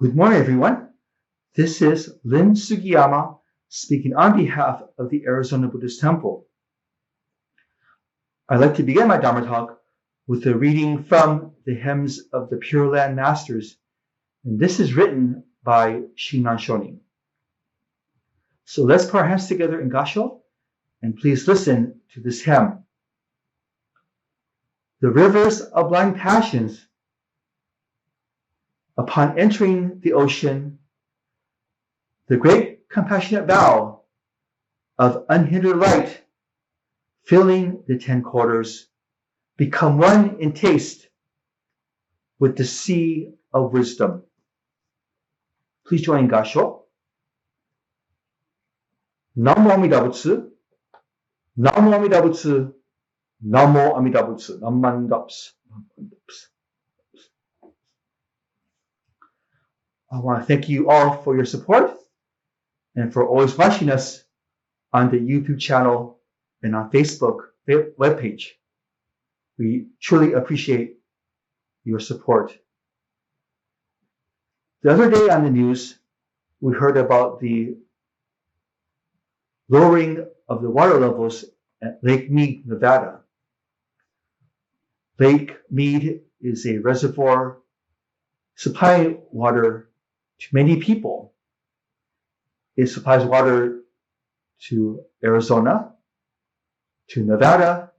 Good morning, everyone. This is Lynn Sugiyama speaking on behalf of the Arizona Buddhist Temple. I'd like to begin my Dharma talk with a reading from the Hymns of the Pure Land Masters, and this is written by Shinran Shonin. So let's put our hands together in Gasho, and please listen to this hymn. The rivers of blind passions, upon entering the ocean, the great compassionate vow of unhindered light, filling the 10 quarters, become one in taste with the sea of wisdom. Please join in Gasho. Namo Amida Butsu, Namo Amida Butsu, Namo Amida Butsu, Namandaps. I want to thank you all for your support and for always watching us on the YouTube channel and on Facebook webpage. We truly appreciate your support. The other day on the news, we heard about the lowering of the water levels at Lake Mead, Nevada. Lake Mead is a reservoir supplying water to many people. It supplies water to Arizona, to Nevada,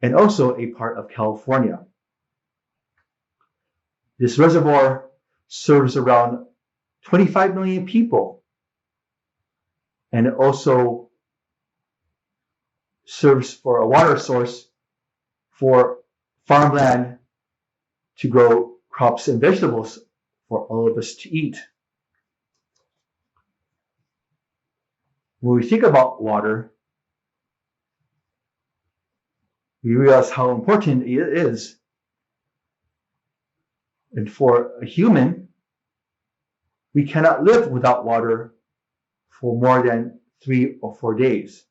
and also a part of California. This reservoir serves around 25 million people, and it also serves for a water source for farmland to grow crops and vegetables for all of us to eat. When we think about water, we realize how important it is. And for a human, we cannot live without water for more than 3 or 4 days.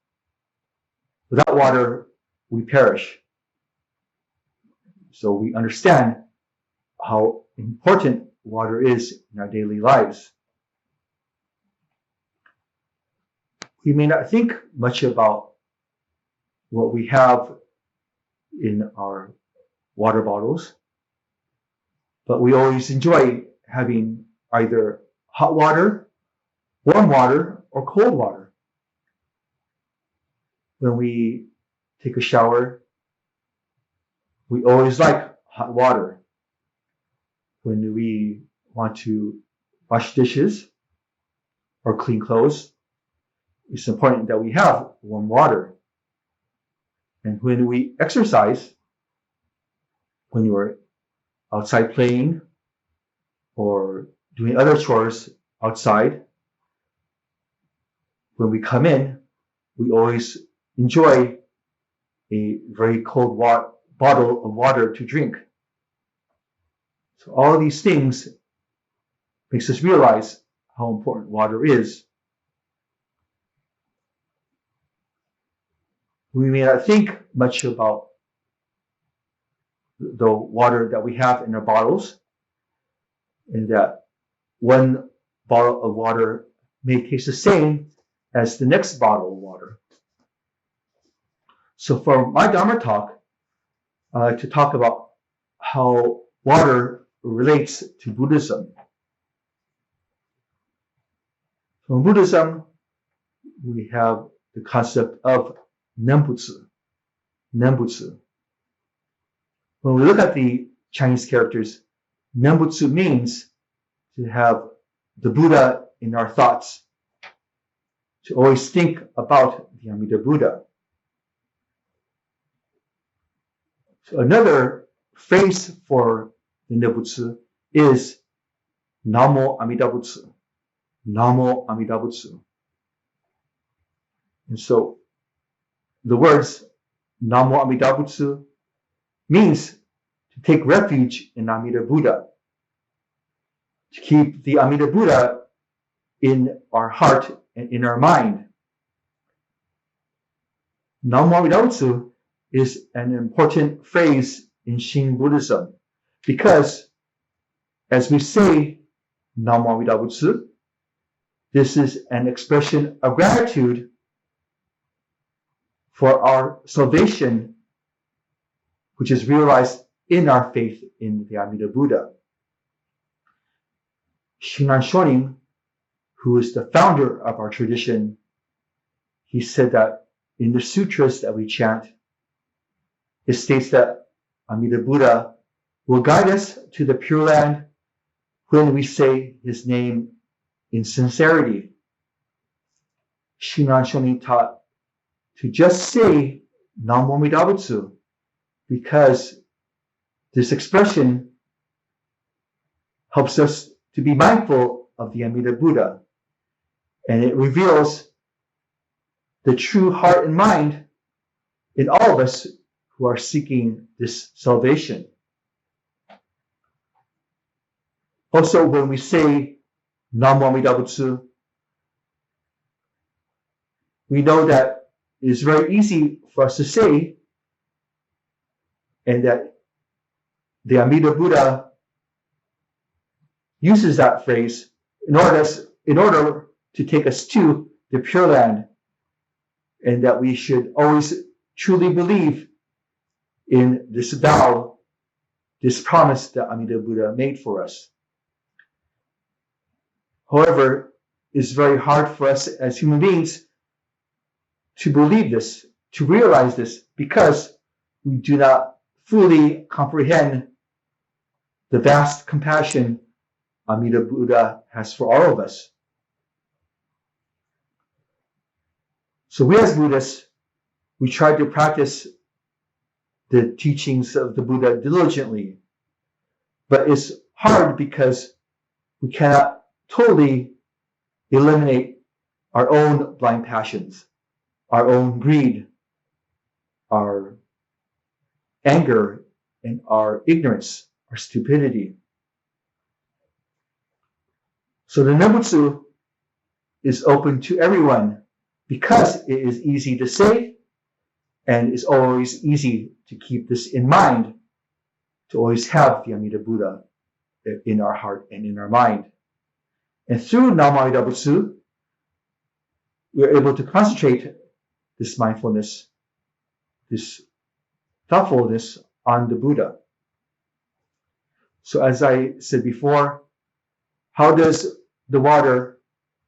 Without water, we perish. So we understand how important water is in our daily lives. We may not think much about what we have in our water bottles, but we always enjoy having either hot water, warm water, or cold water. When we take a shower, we always like hot water. When we want to wash dishes or clean clothes, it's important that we have warm water. And when we exercise, when you're outside playing or doing other chores outside, when we come in, we always enjoy a very cold bottle of water to drink. So all of these things makes us realize how important water is. We may not think much about the water that we have in our bottles, and that one bottle of water may taste the same as the next bottle of water. So for my Dharma talk, I like to talk about how water relates to Buddhism. So in Buddhism, we have the concept of Nembutsu. Nembutsu. When we look at the Chinese characters, Nembutsu means to have the Buddha in our thoughts, to always think about the Amida Buddha. So another phrase for the Nembutsu is Namo Amida Butsu. Namo Amida Butsu. And so the words Namo Amida Butsu means to take refuge in Amida Buddha, to keep the Amida Buddha in our heart and in our mind. Namo Amida Butsu is an important phrase in Shin Buddhism because, as we say Namo Amida Butsu. This is an expression of gratitude for our salvation, which is realized in our faith in the Amida Buddha. Shinran Shonin, who is the founder of our tradition, he said that in the sutras that we chant, it states that Amida Buddha will guide us to the Pure Land when we say his name in sincerity. Shinran Shonin taught to just say Namo Amida Butsu, because this expression helps us to be mindful of the Amida Buddha, and it reveals the true heart and mind in all of us who are seeking this salvation. Also, when we say Namo Amida Butsu, we know that it is very easy for us to say, and that the Amida Buddha uses that phrase in order to take us to the Pure Land, and that we should always truly believe in this vow, this promise that Amida Buddha made for us. However, it's very hard for us as human beings to believe this, to realize this, because we do not fully comprehend the vast compassion Amida Buddha has for all of us. So we as Buddhists, we try to practice the teachings of the Buddha diligently, but it's hard because we cannot totally eliminate our own blind passions, our own greed, our anger, and our ignorance, our stupidity. So the Nembutsu is open to everyone because it is easy to say, and it's always easy to keep this in mind, to always have the Amida Buddha in our heart and in our mind. And through Namo Amida Butsu, we're able to concentrate this mindfulness, this thoughtfulness on the Buddha. So as I said before, how does the water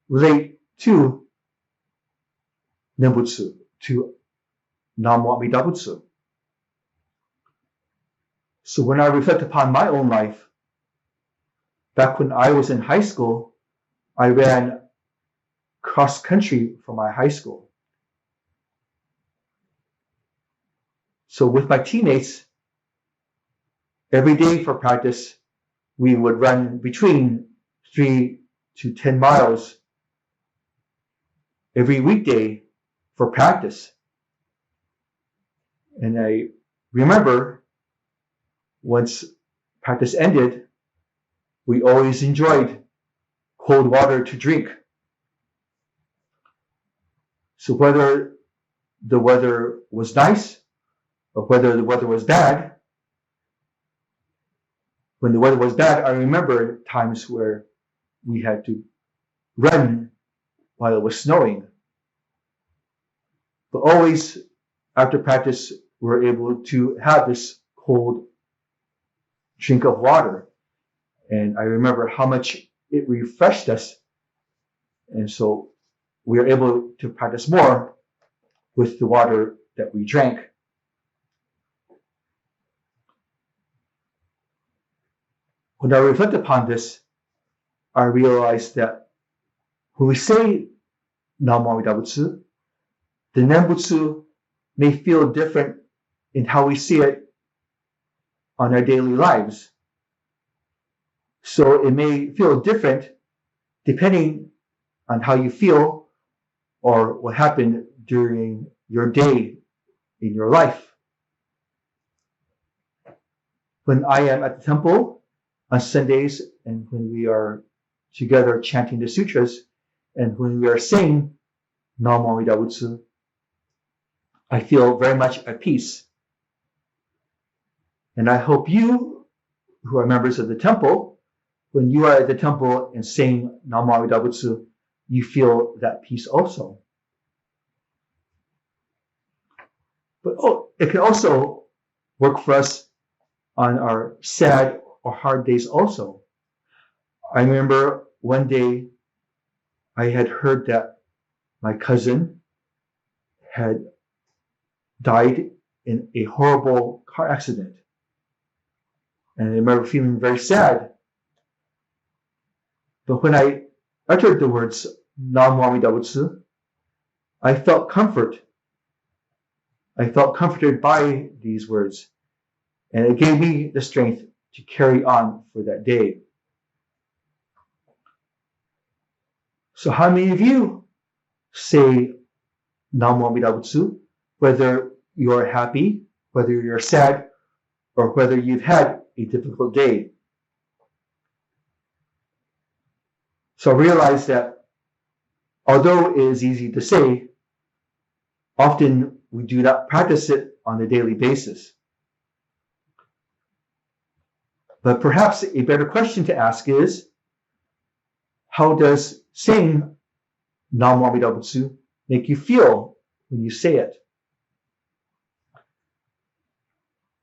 relate to Nembutsu, to Namo Amida Butsu? So when I reflect upon my own life, back when I was in high school, I ran cross country for my high school. So with my teammates, every day for practice, we would run between 3 to 10 miles every weekday for practice. And I remember once practice ended, we always enjoyed cold water to drink. So whether the weather was nice or whether the weather was bad, when the weather was bad, I remember times where we had to run while it was snowing. But always after practice, we were able to have this cold drink of water. And I remember how much it refreshed us. And so we were able to practice more with the water that we drank. When I reflect upon this, I realized that when we say Namo Amida Butsu, the Nembutsu may feel different in how we see it on our daily lives. So it may feel different depending on how you feel or what happened during your day in your life. When I am at the temple on Sundays and when we are together chanting the sutras and when we are saying Namo Amida Butsu, I feel very much at peace. And I hope you, who are members of the temple, when you are at the temple and saying Namo Amida Butsu, you feel that peace also. But it can also work for us on our sad or hard days also. I remember one day I had heard that my cousin had died in a horrible car accident. And I remember feeling very sad. But when I uttered the words Namo Amida Butsu, I felt comfort. I felt comforted by these words. And it gave me the strength to carry on for that day. So how many of you say Namo Amida Butsu, whether you're happy, whether you're sad, or whether you've had a difficult day? So realize that although it is easy to say, often we do not practice it on a daily basis. But perhaps a better question to ask is, how does saying Namo Amida Butsu make you feel when you say it?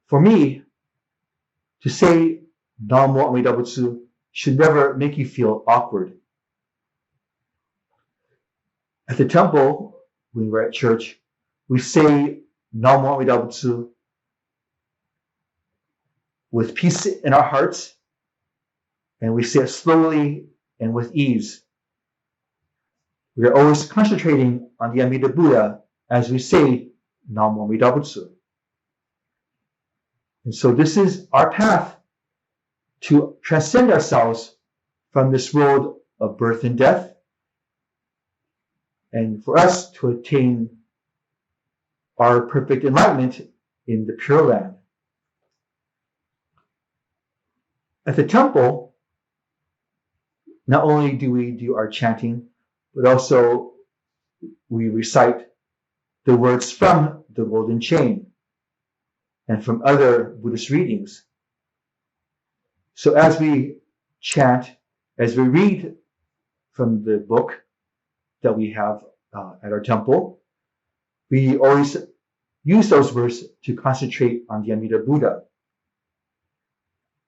For me, to say Namo Amida Butsu should never make you feel awkward. At the temple, when we're at church, we say Namo Amida Butsu with peace in our hearts, and we say it slowly and with ease. We are always concentrating on the Amida Buddha as we say Namo Amida Butsu. And so this is our path to transcend ourselves from this world of birth and death, and for us to attain our perfect enlightenment in the Pure Land. At the temple, not only do we do our chanting, but also we recite the words from the Golden Chain and from other Buddhist readings. So as we chant, as we read from the book that we have at our temple, we always use those words to concentrate on the Amida Buddha.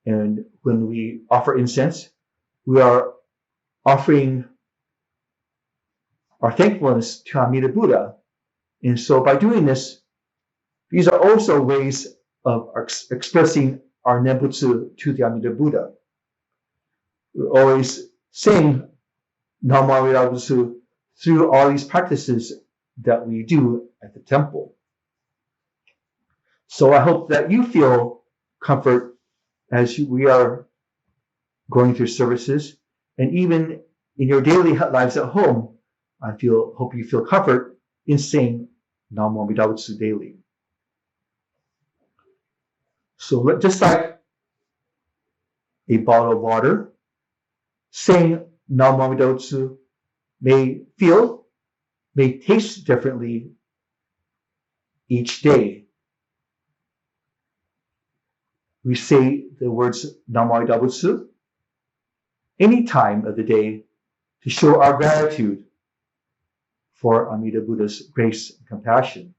And when we offer incense, we are offering our thankfulness to Amida Buddha. And so by doing this, these are also ways of expressing our Nembutsu to the Amida Buddha. We're always saying Namo Amida Butsu through all these practices that we do at the temple. So I hope that you feel comfort as we are going through services, and even in your daily lives at home. I hope you feel comfort in saying Namo Amida Butsu daily. So just like a bottle of water, saying Namo Amida Butsu may taste differently each day. We say the words Namo Amida Butsu any time of the day to show our gratitude for Amida Buddha's grace and compassion.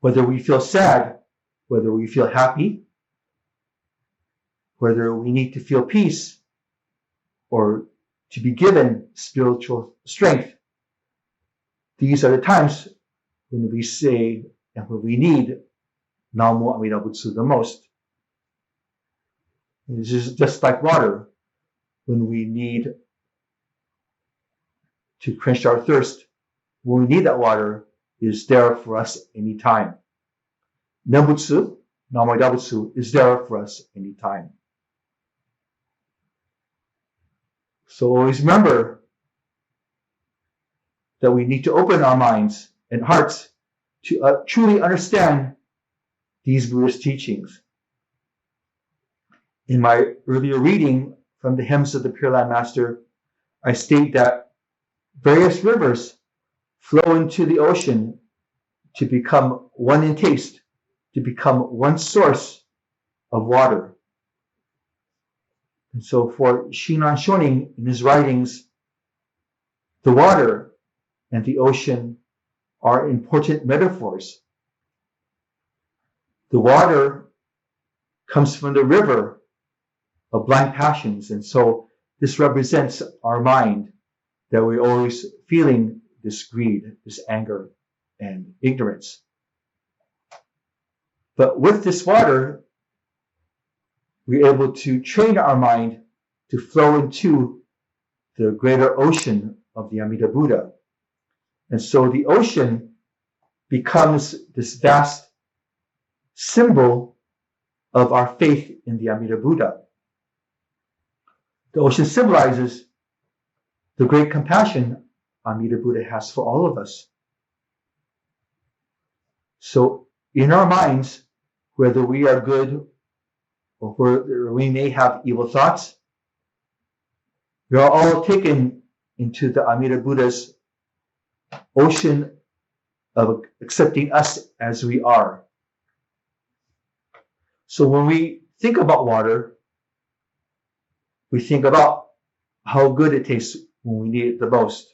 Whether we feel sad, whether we feel happy, whether we need to feel peace or to be given spiritual strength, these are the times when we say and when we need Namo Amida Butsu the most. This is just like water. When we need to quench our thirst, when we need that water, it is there for us anytime. Nembutsu, Namo Amida Butsu, is there for us anytime. So always remember that we need to open our minds and hearts to truly understand these Buddhist teachings. In my earlier reading from the Hymns of the Pure Land Master, I state that various rivers flow into the ocean to become one in taste, to become one source of water. And so for Shinan Shonin, in his writings, the water and the ocean are important metaphors. The water comes from the river of blind passions, and so this represents our mind, that we're always feeling this greed, this anger, and ignorance. But with this water, we're able to train our mind to flow into the greater ocean of the Amida Buddha. And so the ocean becomes this vast symbol of our faith in the Amida Buddha. The ocean symbolizes the great compassion Amida Buddha has for all of us. So in our minds, whether we are good or whether we may have evil thoughts, we are all taken into the Amida Buddha's ocean of accepting us as we are. So when we think about water, we think about how good it tastes when we need it the most.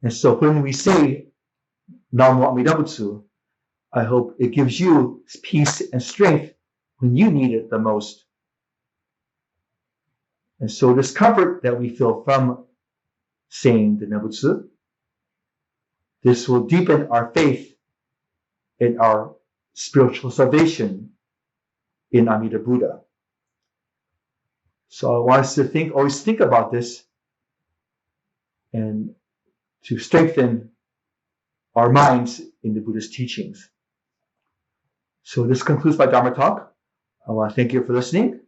And so when we say Namo Amida Butsu, I hope it gives you peace and strength when you need it the most. And so this comfort that we feel from saying the Nebutsu, this will deepen our faith in our spiritual salvation in Amida Buddha. So I want us to always think about this, and to strengthen our minds in the Buddha's teachings. So this concludes my Dharma talk. I want to thank you for listening.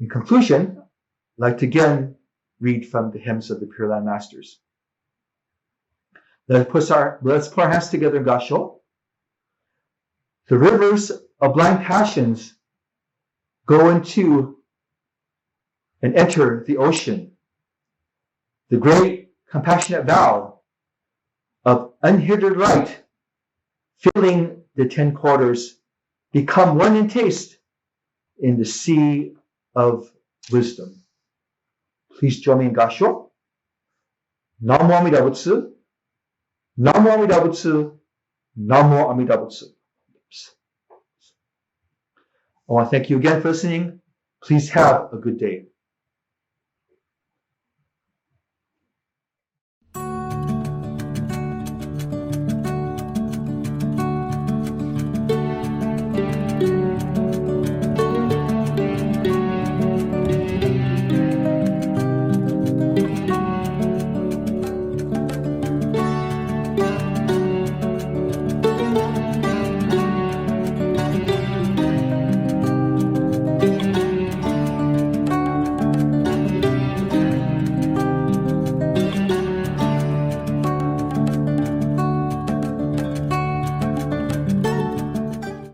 In conclusion, I'd like to again read from the hymns of the Pure Land Masters. Let's put our hands together in Gasho. The rivers of blind passions go into and enter the ocean. The great compassionate vow of unhindered light filling the 10 quarters become one in taste in the sea of wisdom. Please join me in Gasho. Namo Amida Butsu. Namo Amida Butsu. Namo Amida Butsu. I want to thank you again for listening. Please have a good day.